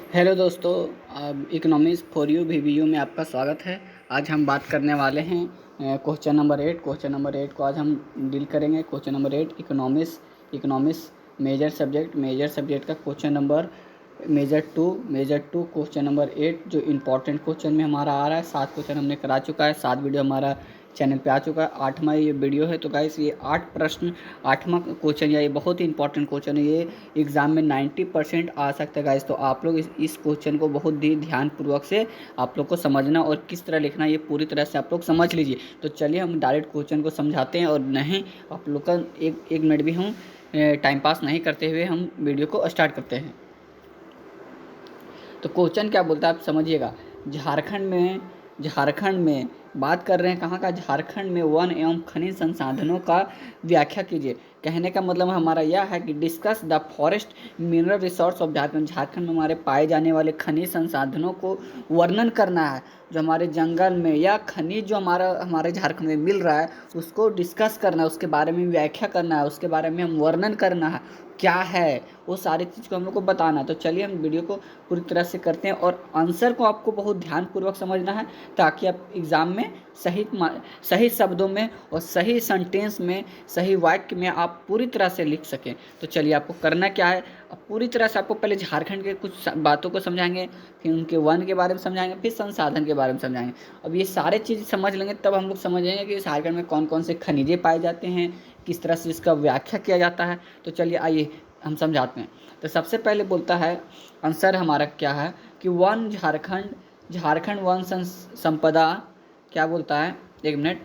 Hello दोस्तों, economics for you VBU में आपका स्वागत है। आज हम बात करने वाले हैं क्वेश्चन नंबर 8। क्वेश्चन नंबर 8 को आज हम डील करेंगे। Question number 8 economics major subject का question number major two question number 8 जो इम्पोर्टेंट क्वेश्चन में हमारा आ रहा है। 7 क्वेश्चन हमने करा चुका है, 7 वीडियो हमारा चैनल पे आ चुका है। 8वां ये वीडियो है। तो गाइस ये 8वां क्वेश्चन या ये बहुत ही इंपॉर्टेंट क्वेश्चन है। ये एग्ज़ाम में 90% आ सकता है गाइस। तो आप लोग इस क्वेश्चन को बहुत ही ध्यानपूर्वक से आप लोग को समझना और किस तरह लिखना ये पूरी तरह से आप लोग समझ लीजिए। तो चलिए हम डायरेक्ट क्वेश्चन को समझाते हैं और नहीं आप लोग का एक मिनट भी हम टाइम पास नहीं करते हुए हम वीडियो को स्टार्ट करते हैं। तो क्वेश्चन क्या बोलता है आप समझिएगा। झारखंड में बात कर रहे हैं कहाँ का। झारखंड में वन एवं खनिज संसाधनों का व्याख्या कीजिए। कहने का मतलब हमारा यह है कि discuss the forest mineral resource of Jharkhand. Jharkhand में हमारे पाए जाने वाले खनिज संसाधनों को वर्णन करना है। जो हमारे जंगल में या खनिज जो हमारे झारखंड में मिल रहा है उसको डिस्कस करना है, उसके बारे में व्याख्या करना है, उसके बारे में हम वर्णन करना है क्या है, वो सारी चीज़ को हम लोग को बताना है। तो चलिए हम वीडियो को पूरी तरह से करते हैं और आंसर को आपको बहुत ध्यानपूर्वक समझना है ताकि आप एग्ज़ाम में सही शब्दों में और सही सेंटेंस में सही वाक्य में आप पूरी तरह से लिख सकें। तो चलिए आपको करना क्या है, अब पूरी तरह से आपको पहले झारखंड के कुछ बातों को समझाएंगे, फिर उनके वन के बारे में समझाएंगे, फिर संसाधन के बारे में समझाएंगे। अब ये सारे चीज़ समझ लेंगे तब हम लोग समझेंगे कि झारखंड में कौन कौन से खनिजे पाए जाते हैं, किस तरह से इसका व्याख्या किया जाता है। तो चलिए आइए हम समझाते हैं। तो सबसे पहले बोलता है आंसर हमारा क्या है कि वन झारखंड वन संपदा क्या बोलता है, एक मिनट।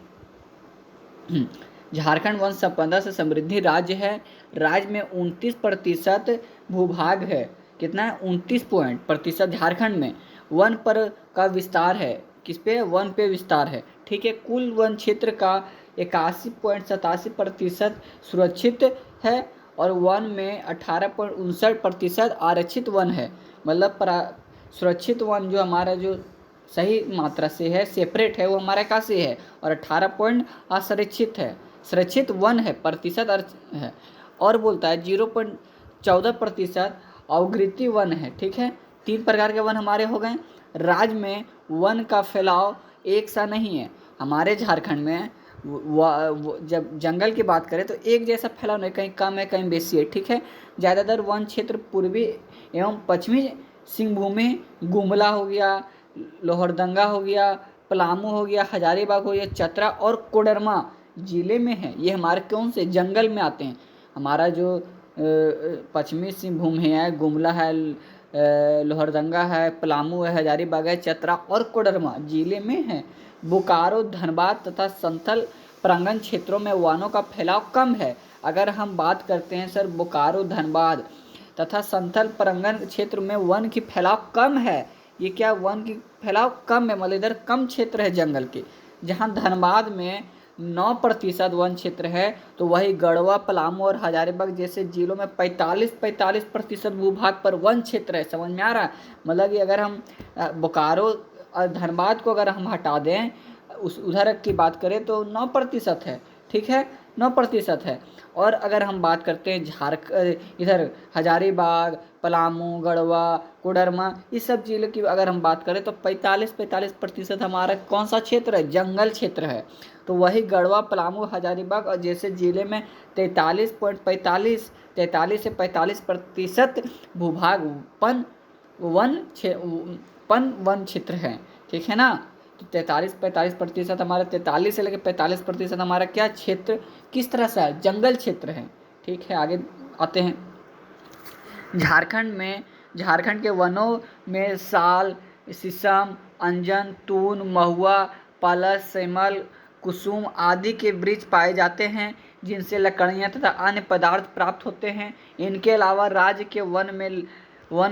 झारखंड वन संपदा से समृद्धि राज्य है। राज्य में 29% भूभाग है। कितना है? 29% झारखंड में। वन पर का विस्तार है, किस पे? वन पे विस्तार है। ठीक है। कुल वन क्षेत्र का 81.87% सुरक्षित है और वन में 18.59% आरक्षित वन है। मतलब सुरक्षित वन जो हमारा जो सही मात्रा से है, सेपरेट है, वो हमारे कहाँ से है, और 18 पॉइंट असुरक्षित है, सुरक्षित वन है, प्रतिशत है। और बोलता है 0.14% अवकृति वन है। ठीक है। 3 प्रकार के वन हमारे हो गए। राज्य में वन का फैलाव एक सा नहीं है। हमारे झारखंड में जब जंगल की बात करें तो एक जैसा फैलाव नहीं, कहीं कम है कहीं बेसी है। ठीक है। ज़्यादातर वन क्षेत्र पूर्वी एवं पश्चिमी सिंहभूमि, गुमला हो गया, लोहरदंगा हो गया, पलामू हो गया, हजारीबाग हो गया, चतरा और कोडरमा जिले में है। ये हमारे कौन से जंगल में आते हैं। हमारा जो पश्चिमी सिंहभूम है, गुमला है, लोहरदंगा है, पलामू है, हजारीबाग है, चतरा और कोडरमा जिले में है। बोकारो, धनबाद तथा संथल प्रांगण क्षेत्रों में वनों का फैलाव कम है। अगर हम बात करते हैं सर बोकारो, धनबाद तथा संथल प्रांगण क्षेत्र में वन की फैलाव कम है। ये क्या? वन की फैलाव कम है, मतलब इधर कम क्षेत्र है जंगल के। जहाँ धनबाद में 9% वन क्षेत्र है तो वही गढ़वा, पलामू और हजारीबाग जैसे जिलों में 45% भूभाग पर वन क्षेत्र है। समझ में आ रहा है? मतलब कि अगर हम बोकारो और धनबाद को अगर हम हटा दें, उधर की बात करें तो 9% है। ठीक है, 9% है। और अगर हम बात करते हैं इधर हजारीबाग, पलामू, गढ़वा, कोडरमा, इस सब जिले की अगर हम बात करें तो 45% हमारा कौन सा क्षेत्र है? जंगल क्षेत्र है। तो वही गढ़वा, पलामू, हजारीबाग और जैसे जिले में 43 से 45% भूभाग वन क्षेत्र है। ठीक है ना। तो 43-45% हमारा, 43 से लेकर 45% हमारा क्या क्षेत्र, किस तरह से है? जंगल क्षेत्र है। ठीक है, आगे आते हैं। झारखंड के वनों में साल, शीशम, अंजन, तून, महुआ, पलस, सेमल, कुसुम आदि के वृक्ष पाए जाते हैं जिनसे लकड़ियाँ तथा अन्य पदार्थ प्राप्त होते हैं। इनके अलावा राज्य के वन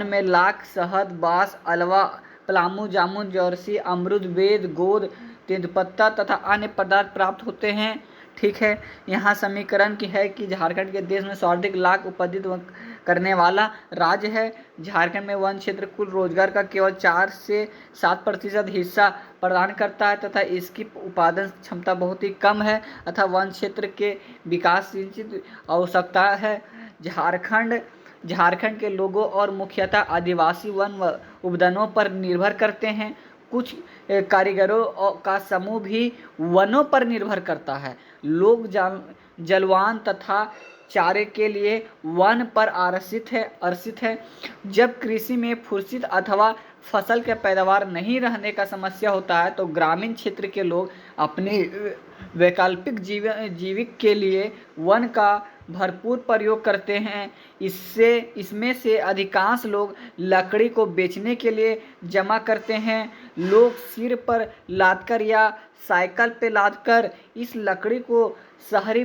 में लाख, शहद, बांस, अलवा, पलामू, जामुन, जर्सी, अमरूद, बेद, गोद, तेंदुपत्ता तथा अन्य पदार्थ प्राप्त होते हैं। ठीक है। यहाँ समीकरण की है कि झारखंड के देश में सर्वाधिक लाख उत्पादित करने वाला राज्य है। झारखंड में वन क्षेत्र कुल रोजगार का केवल 4 से 7% हिस्सा प्रदान करता है तथा इसकी उत्पादन क्षमता बहुत ही कम है अतः वन क्षेत्र के विकास की आवश्यकता है। झारखंड झारखंड के लोगों और मुख्यतः आदिवासी वन व उपवनों पर निर्भर करते हैं। कुछ कारीगरों का समूह भी वनों पर निर्भर करता है। लोग जलवान तथा चारे के लिए वन पर आश्रित है। जब कृषि में फुर्सत अथवा फसल के पैदावार नहीं रहने का समस्या होता है तो ग्रामीण क्षेत्र के लोग अपनी वैकल्पिक जीविका के लिए वन का भरपूर प्रयोग करते हैं। इसमें से अधिकांश लोग लकड़ी को बेचने के लिए जमा करते हैं। लोग सिर पर लादकर या साइकिल पे लादकर इस लकड़ी को शहरी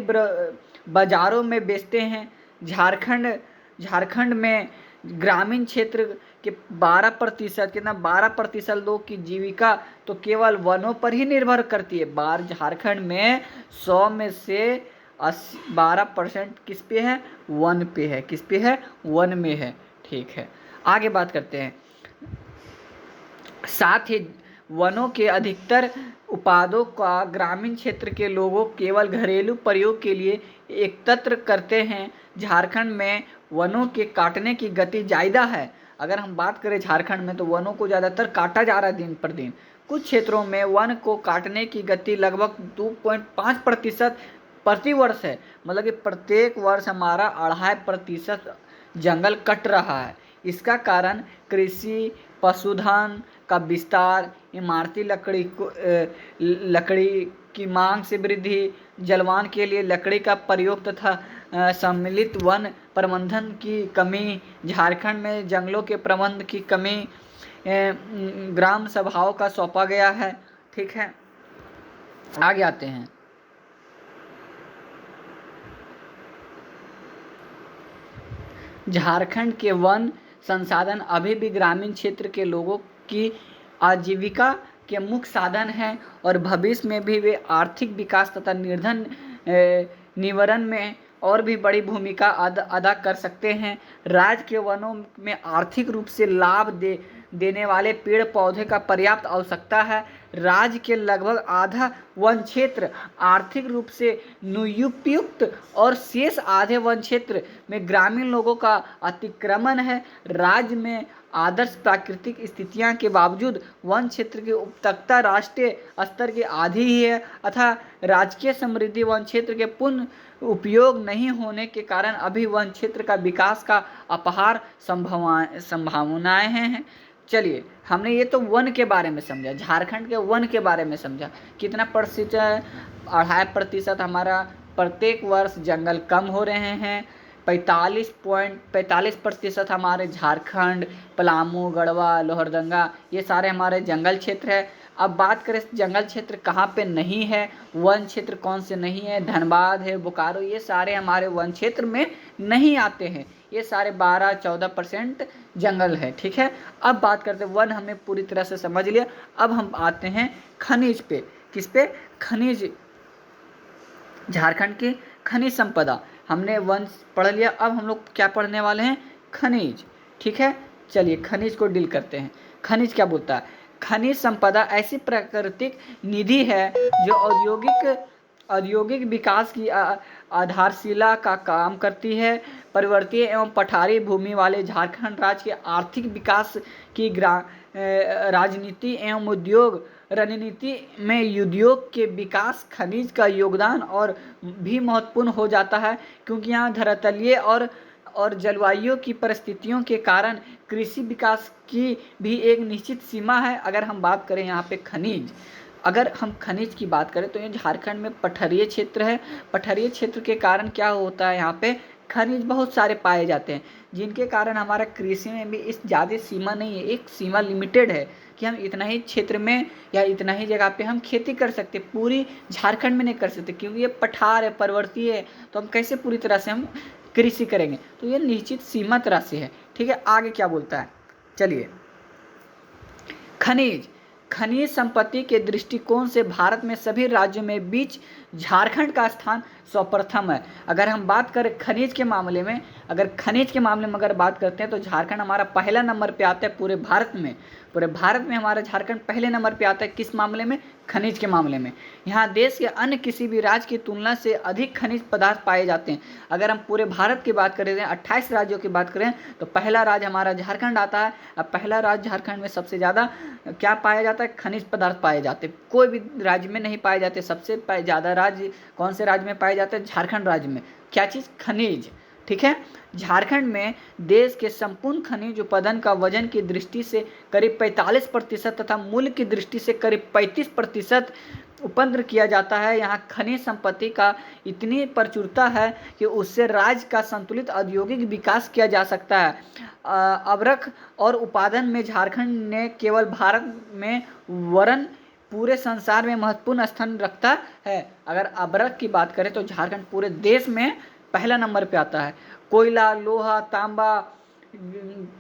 बाजारों में बेचते हैं। झारखंड में ग्रामीण क्षेत्र के 12% लोग की जीविका तो केवल वनों पर ही निर्भर करती है। झारखंड में 100 में से 12% किस पे है? वन पे है। किस पे है? वन में है। ठीक है, आगे बात करते हैं। साथ ही वनों के अधिकतर उत्पादों का ग्रामीण क्षेत्र के लोगों केवल घरेलू प्रयोग के लिए एकत्र करते हैं। झारखंड में वनों के काटने की गति ज़्यादा है। अगर हम बात करें झारखंड में तो वनों को ज़्यादातर काटा जा रहा है दिन पर दिन। कुछ क्षेत्रों में वन को काटने की गति लगभग 2.5% प्रतिवर्ष है। मतलब कि प्रत्येक वर्ष हमारा 2.5% जंगल कट रहा है। इसका कारण कृषि, पशुधन का विस्तार, इमारती लकड़ी की मांग से वृद्धि, जलवान के लिए लकड़ी का प्रयोग तथा सम्मिलित वन प्रबंधन की कमी, झारखंड में जंगलों के प्रबंध की कमी ग्राम सभाओं का सौंपा गया है। ठीक है, आगे आते हैं। झारखंड के वन संसाधन अभी भी ग्रामीण क्षेत्र के लोगों की आजीविका के मुख्य साधन हैं और भविष्य में भी वे आर्थिक विकास तथा निवारण में और भी बड़ी भूमिका अदा कर सकते हैं। राज्य के वनों में आर्थिक रूप से लाभ देने वाले पेड़ पौधे का पर्याप्त आवश्यकता है। राज्य के लगभग आधा वन क्षेत्र आर्थिक रूप से नुयुपयुक्त और शेष आधे वन क्षेत्र में ग्रामीण लोगों का अतिक्रमण है। राज्य में आदर्श प्राकृतिक स्थितियां के बावजूद वन क्षेत्र की उपयुक्तता राष्ट्रीय स्तर की आधी ही है अतः राजकीय समृद्धि वन क्षेत्र के पूर्ण उपयोग नहीं होने के कारण अभी वन क्षेत्र का विकास का अपार संभावनाएं हैं। चलिए, हमने ये तो वन के बारे में समझा, झारखंड के वन के बारे में समझा। कितना प्रतिशत है? 2.5% हमारा प्रत्येक वर्ष जंगल कम हो रहे हैं। 45% हमारे झारखंड, पलामू, गढ़वा, लोहरदंगा ये सारे हमारे जंगल क्षेत्र है। अब बात करें जंगल क्षेत्र कहाँ पे नहीं है, वन क्षेत्र कौन से नहीं है? धनबाद है, बोकारो, ये सारे हमारे वन क्षेत्र में नहीं आते हैं। ये सारे 12-14% जंगल है। ठीक है, अब बात करते हैं, वन हमें पूरी तरह से समझ लिया। अब हम आते हैं खनिज पे। किस पे? खनिज। झारखंड की खनिज संपदा, हमने वन पढ़ लिया। अब हम लोग क्या पढ़ने वाले हैं? खनिज। ठीक है, चलिए खनिज को डील करते हैं। खनिज क्या बोलता है? खनिज संपदा ऐसी प्राकृतिक निधि है जो औद्योगिक विकास की आधारशिला का काम करती है। पर्वतीय एवं पठारी भूमि वाले झारखंड राज्य के आर्थिक विकास की राजनीति एवं उद्योग रणनीति में उद्योग के विकास खनिज का योगदान और भी महत्वपूर्ण हो जाता है, क्योंकि यहाँ धरातलीय और जलवायु की परिस्थितियों के कारण कृषि विकास की भी एक निश्चित सीमा है। अगर हम बात करें यहाँ पे खनिज, अगर हम खनिज की बात करें तो ये झारखंड में पठारीय क्षेत्र है। पठारीय क्षेत्र के कारण क्या होता है, यहाँ पे खनिज बहुत सारे पाए जाते हैं, जिनके कारण हमारा कृषि में भी इस ज़्यादा सीमा नहीं है। एक सीमा लिमिटेड है कि हम इतना ही क्षेत्र में या इतना ही जगह पे हम खेती कर सकते, पूरी झारखंड में नहीं कर सकते, क्योंकि ये पठार है, पर्वतीय है, तो हम कैसे पूरी तरह से हम कृषि करेंगे? तो ये निश्चित सीमा तरह से है। ठीक है, आगे क्या बोलता है? चलिए, खनिज संपत्ति के दृष्टिकोण से भारत में सभी राज्यों में बीच झारखंड का स्थान सर्वप्रथम है। अगर हम बात करें खनिज के मामले में, अगर बात करते हैं तो झारखंड हमारा पहला नंबर पे आता है पूरे भारत में। पूरे भारत में हमारा झारखंड पहले नंबर पे आता है। किस मामले में? खनिज के मामले में। यहाँ देश के अन्य किसी भी राज्य की तुलना से अधिक खनिज पदार्थ पाए जाते हैं। अगर हम पूरे भारत की बात करें, 28 राज्यों की बात करें, तो पहला राज्य हमारा झारखंड आता है। अब पहला राज्य झारखंड में सबसे ज़्यादा क्या पाया जाता है? खनिज पदार्थ पाए जाते हैं। कोई भी राज्य में नहीं पाए जाते। सबसे ज़्यादा राज्य कौन से राज्य में पाए जाते हैं? झारखंड राज्य में। क्या चीज़? खनिज। ठीक है। झारखंड में देश के संपूर्ण खनिज उत्पादन का वजन की दृष्टि से करीब 45% तथा मूल्य की दृष्टि से करीब 35% उत्पन्न किया जाता है। यहाँ खनिज संपत्ति का इतनी प्रचुरता है कि उससे राज्य का संतुलित औद्योगिक विकास किया जा सकता है। अवरक और उत्पादन में झारखंड ने केवल भारत में वरन पूरे संसार में महत्वपूर्ण स्थान रखता है। अगर अवरक की बात करें तो झारखंड पूरे देश में पहला नंबर पे आता है। कोयला, लोहा, तांबा,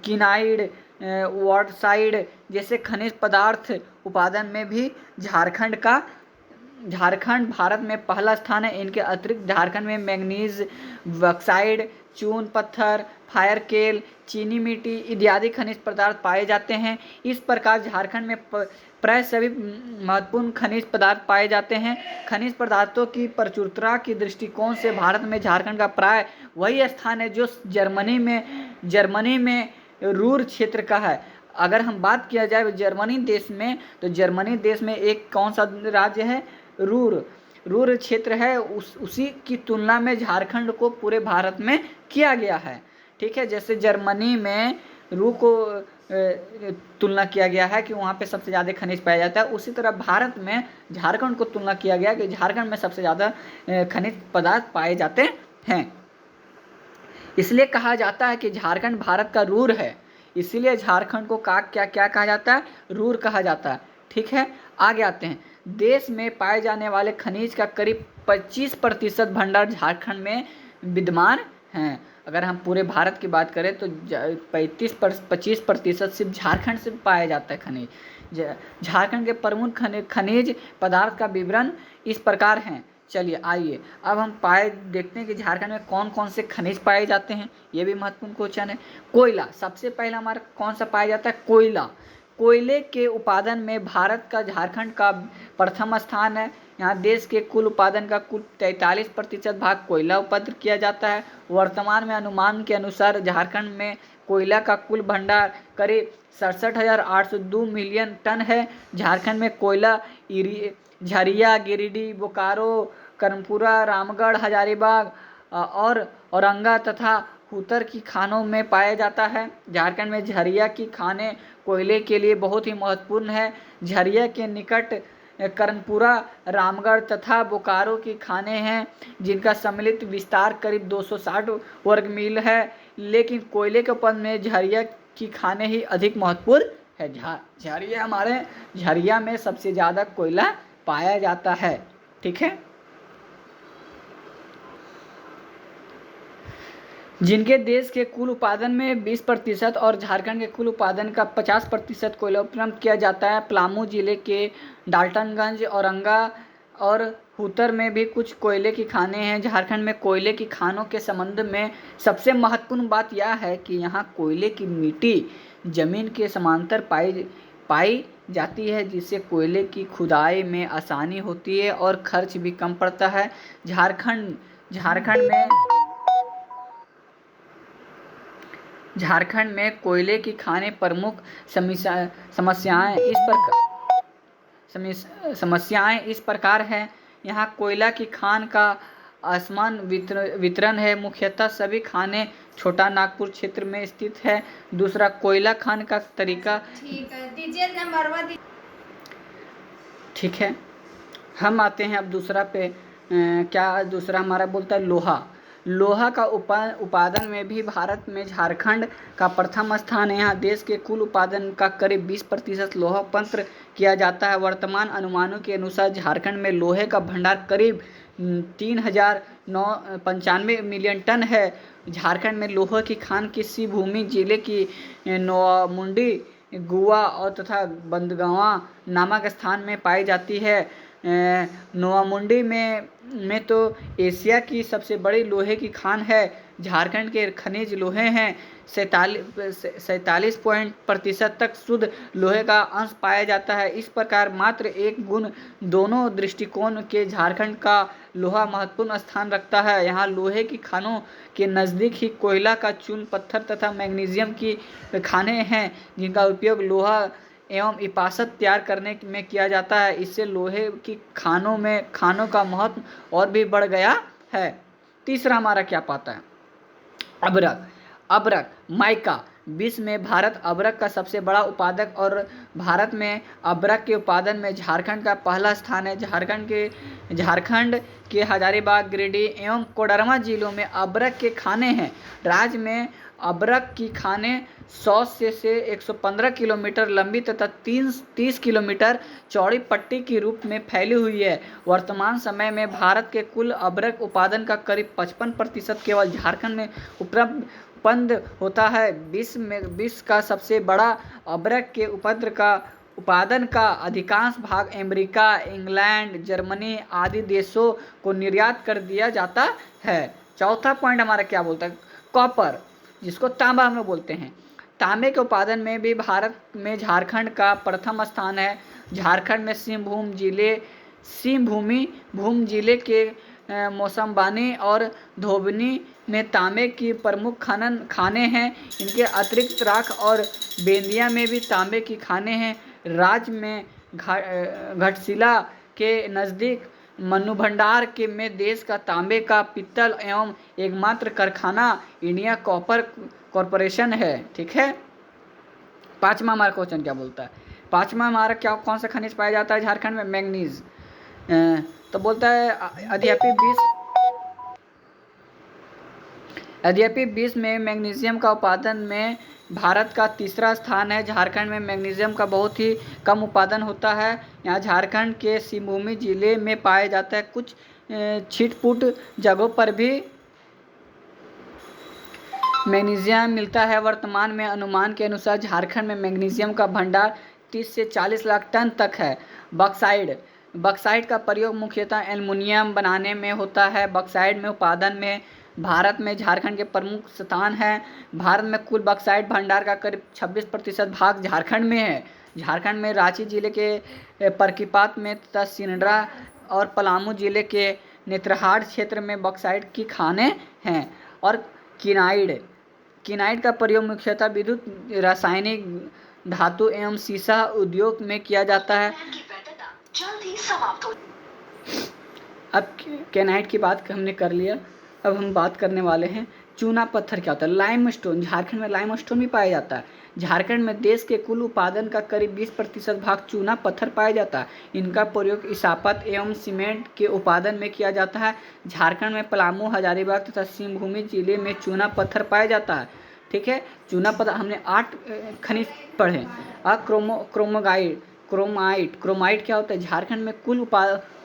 किनाइड, वॉटसाइड जैसे खनिज पदार्थ उत्पादन में भी झारखंड भारत में पहला स्थान है। इनके अतिरिक्त झारखंड में मैंगनीज, बॉक्साइड, चून पत्थर, फायर केल, चीनी मिट्टी इत्यादि खनिज पदार्थ पाए जाते हैं। इस प्रकार झारखंड में प्राय सभी महत्वपूर्ण खनिज पदार्थ पाए जाते हैं। खनिज पदार्थों की प्रचुरता की दृष्टिकोण से भारत में झारखंड का प्राय वही स्थान है जो जर्मनी में रूर क्षेत्र का है। अगर हम बात किया जाए जर्मनी देश में, तो जर्मनी देश में एक कौन सा राज्य है? रूर क्षेत्र है। उसी की तुलना में झारखंड को पूरे भारत में किया गया है। ठीक है। जैसे जर्मनी में रू को तुलना किया गया है कि वहाँ पे सबसे ज़्यादा खनिज पाया जाता है, उसी तरह भारत में झारखंड को तुलना किया गया कि झारखंड में सबसे ज़्यादा खनिज पदार्थ पाए जाते हैं। इसलिए कहा जाता है कि झारखंड भारत का रूर है। इसीलिए झारखंड को क्या कहा जाता है? रूर कहा जाता है। ठीक है। आगे आते हैं। देश में पाए जाने वाले खनिज का करीब 25% भंडार झारखंड में विद्यमान हैं। अगर हम पूरे भारत की बात करें तो 25% सिर्फ झारखंड से पाया जाता है खनिज। झारखंड के प्रमुख खनिज पदार्थ का विवरण इस प्रकार हैं। चलिए आइए अब हम देखते हैं कि झारखंड में कौन कौन से खनिज पाए जाते हैं। ये भी महत्वपूर्ण क्वेश्चन है। कोयला सबसे पहला हमारा कौन सा पाया जाता है? कोयला। कोयले के उत्पादन में भारत का झारखंड का प्रथम स्थान है। यहाँ देश के कुल उत्पादन का कुल 43% भाग कोयला उत्पादन किया जाता है। वर्तमान में अनुमान के अनुसार झारखंड में कोयला का कुल भंडार करीब 67,802 मिलियन टन है। झारखंड में कोयला झरिया, गिरिडीह, बोकारो, कर्णपुरा, रामगढ़, हजारीबाग और औरंगा तथा उत्तर की खानों में पाया जाता है। झारखंड में झरिया की खानें कोयले के लिए बहुत ही महत्वपूर्ण है। झरिया के निकट कर्णपुरा, रामगढ़ तथा बोकारो की खानें हैं जिनका सम्मिलित विस्तार करीब 260 वर्ग मील है। लेकिन कोयले के उत्पादन में झरिया की खानें ही अधिक महत्वपूर्ण है। झरिया में सबसे ज़्यादा कोयला पाया जाता है। ठीक है। जिनके देश के कुल उत्पादन में 20% और झारखंड के कुल उत्पादन का 50% कोयला उत्पन्न किया जाता है। पलामू जिले के डाल्टनगंज, औरंगा और उत्तर में भी कुछ कोयले की खानें हैं। झारखंड में कोयले की खानों के संबंध में सबसे महत्वपूर्ण बात यह है कि यहाँ कोयले की मिट्टी जमीन के समांतर पाई जाती है, जिससे कोयले की खुदाई में आसानी होती है और खर्च भी कम पड़ता है। झारखंड में कोयले की खानें प्रमुख समस्याएं इस प्रकार हैं। यहाँ कोयला की खान का असमान वितरण है। मुख्यतः सभी खानें छोटा नागपुर क्षेत्र में स्थित है। दूसरा, कोयला खान का तरीका ठीक है। हम आते हैं अब दूसरा पे। क्या दूसरा हमारा बोलता है? लोहा का उत्पादन में भी भारत में झारखंड का प्रथम स्थान है। यहाँ देश के कुल उत्पादन का करीब 20% लोहा उत्पन्न किया जाता है। वर्तमान अनुमानों के अनुसार झारखंड में लोहे का भंडार करीब 3,995 मिलियन टन है। झारखंड में लोहे की खान किसी भूमि जिले की नोमुंडी, गुआ और तथा बंदगवा नामक स्थान में पाई जाती है। नोवामुंडी में तो एशिया की सबसे बड़ी लोहे की खान है। झारखंड के खनिज लोहे हैं। 47% तक शुद्ध लोहे का अंश पाया जाता है। इस प्रकार मात्र एक गुण दोनों दृष्टिकोण के झारखंड का लोहा महत्वपूर्ण स्थान रखता है। यहाँ लोहे की खानों के नज़दीक ही कोयला का चून पत्थर तथा मैग्नीशियम की खानें हैं, जिनका उपयोग लोहा एवं इस्पात तैयार करने में किया जाता है। इससे लोहे की खानों का महत्व और भी बढ़ गया है। तीसरा हमारा क्या पाता है? अबरक माइका। विश्व में भारत अबरक का सबसे बड़ा उत्पादक और भारत में अबरक के उत्पादन में झारखंड का पहला स्थान है। झारखंड के हजारीबाग, गिरिडीह एवं कोडरमा जिलों में अबरक के खाने हैं। राज्य में अबरक की खानें 100 से 115 किलोमीटर लंबी तथा 30 किलोमीटर चौड़ी पट्टी के रूप में फैली हुई है। वर्तमान समय में भारत के कुल अबरक उत्पादन का करीब 55% केवल झारखंड में उत्पन्न होता है। विश्व का सबसे बड़ा अबरक के उत्पादन का अधिकांश भाग अमेरिका, इंग्लैंड, जर्मनी आदि देशों को निर्यात कर दिया जाता है। चौथा पॉइंट हमारा क्या बोलता है? कॉपर, जिसको तांबा हम लोग बोलते हैं। तांबे के उत्पादन में भी भारत में झारखंड का प्रथम स्थान है। झारखंड में सिंहभूम जिले के मौसमबानी और धोबनी में तांबे की प्रमुख खानें हैं। इनके अतिरिक्त राख और बेंदिया में भी तांबे की खानें हैं। राज्य में घाटशिला के नज़दीक मन्नूभंडार में देश का तांबे का पित्तल एवं एकमात्र कारखाना इंडिया कॉपर कॉरपोरेशन है। ठीक है। पांचवा हमारा क्वेश्चन क्या बोलता है? पांचवा हमारा कौन सा खनिज पाया जाता है झारखंड में? मैंगनीज। तो बोलता है यद्यपि विश्व में मैग्नीशियम का उत्पादन में भारत का तीसरा स्थान है। झारखंड में मैग्नीशियम का बहुत ही कम उत्पादन होता है। यहाँ झारखंड के सिंहभूम जिले में पाया जाता है। कुछ छिटपुट जगहों पर भी मैग्नीशियम मिलता है। वर्तमान में अनुमान के अनुसार झारखंड में मैग्नीशियम का भंडार 30 से 40 लाख टन तक है। बक्साइड का प्रयोग मुख्यतः एल्युमिनियम बनाने में होता है। बक्साइड में उत्पादन में भारत में झारखंड के प्रमुख स्थान है। भारत में कुल बक्साइड भंडार का करीब 26% भाग झारखंड में है। झारखंड में रांची जिले के परकीपात में तथा सिंदरा और पलामू जिले के नेतरहाट क्षेत्र में बक्साइड की खानें हैं। और किनाइड का प्रयोग मुख्यतः विद्युत, रासायनिक, धातु एवं सीसा उद्योग में किया जाता है। अब केनाइट की बात हमने कर लिया। अब हम बात करने वाले हैं चूना पत्थर क्या होता है? लाइमस्टोन। झारखंड में लाइमस्टोन भी पाया जाता है। झारखंड में देश के कुल उत्पादन का करीब 20% भाग चूना पत्थर पाया जाता है। इनका प्रयोग इस्पात एवं सीमेंट के उत्पादन में किया जाता है। झारखंड में पलामू, हजारीबाग तथा सिंहभूम जिले में चूना पत्थर पाया जाता है। ठीक है। चूना पत्थर हमने 8 खनिज पढ़े। क्रोमाइट क्या होता है? झारखंड में कुल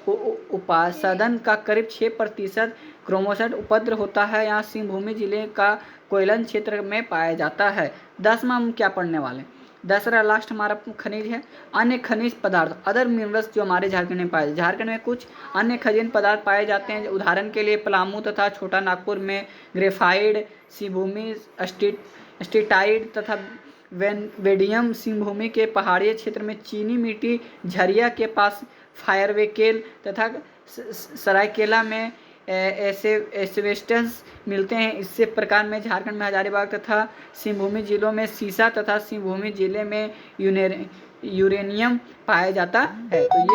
उत्पादन का करीब 6% क्रोमोसाइट उपद्रव होता है। यहाँ सिंहभूम जिले का कोयलन क्षेत्र में पाया जाता है। 10वां हम क्या पढ़ने वाले? 10वां लास्ट हमारा खनिज है अन्य खनिज पदार्थ, अदर मिनरल्स, जो हमारे झारखंड में पाए। झारखंड में कुछ अन्य खनिज पदार्थ पाए जाते हैं। उदाहरण के लिए पलामू तथा छोटा नागपुर में ग्रेफाइट, सिंहभूम स्टीटाइट तथा वेडियम। सिंहभूम के पहाड़ियों क्षेत्र में चीनी मिट्टी, झरिया के पास फायरवेकेल तथा सरायकेला में एस्बेस्टस मिलते हैं। इससे प्रकार में झारखंड में हजारीबाग तथा सिंहभूम जिलों में सीसा तथा सिंहभूम जिले में यूरेनियम पाया जाता है। तो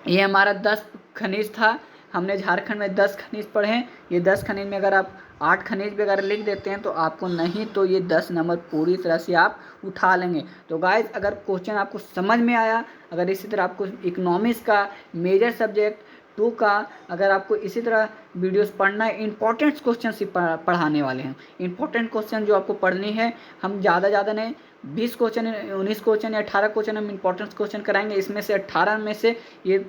ये हमारा 10 खनिज था। हमने झारखंड में 10 खनिज पढ़े हैं। ये 10 खनिज में अगर आप 8 खनिज भी अगर लिख देते हैं तो आपको नहीं तो ये 10 नंबर पूरी तरह से आप उठा लेंगे। तो गाइज, अगर क्वेश्चन आपको समझ में आया, अगर इसी तरह आपको इकोनॉमिक्स का मेजर सब्जेक्ट 2 का अगर आपको इसी तरह वीडियोस पढ़ना है, इंपॉर्टेंट क्वेश्चन से पढ़ाने वाले हैं। इंपॉर्टेंट क्वेश्चन जो आपको पढ़नी है, हम ज़्यादा नहीं 20 क्वेश्चन, 19 क्वेश्चन या 18 क्वेश्चन हम इंपॉर्टेंट क्वेश्चन कराएंगे। इसमें से 18 में से ये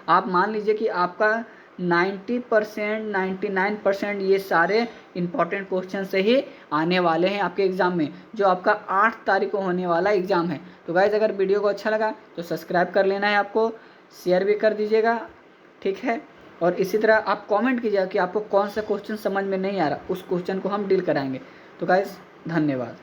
आप मान लीजिए कि आपका 90% 99% ये सारे इंपॉर्टेंट क्वेश्चन से ही आने वाले हैं आपके एग्ज़ाम में, जो आपका 8 तारीख को होने वाला एग्ज़ाम है। तो गाइज अगर वीडियो को अच्छा लगा तो सब्सक्राइब कर लेना है, आपको शेयर भी कर दीजिएगा, ठीक है। और इसी तरह आप कमेंट कीजिएगा कि आपको कौन सा क्वेश्चन समझ में नहीं आ रहा, उस क्वेश्चन को हम डील कराएंगे। तो गाइज धन्यवाद।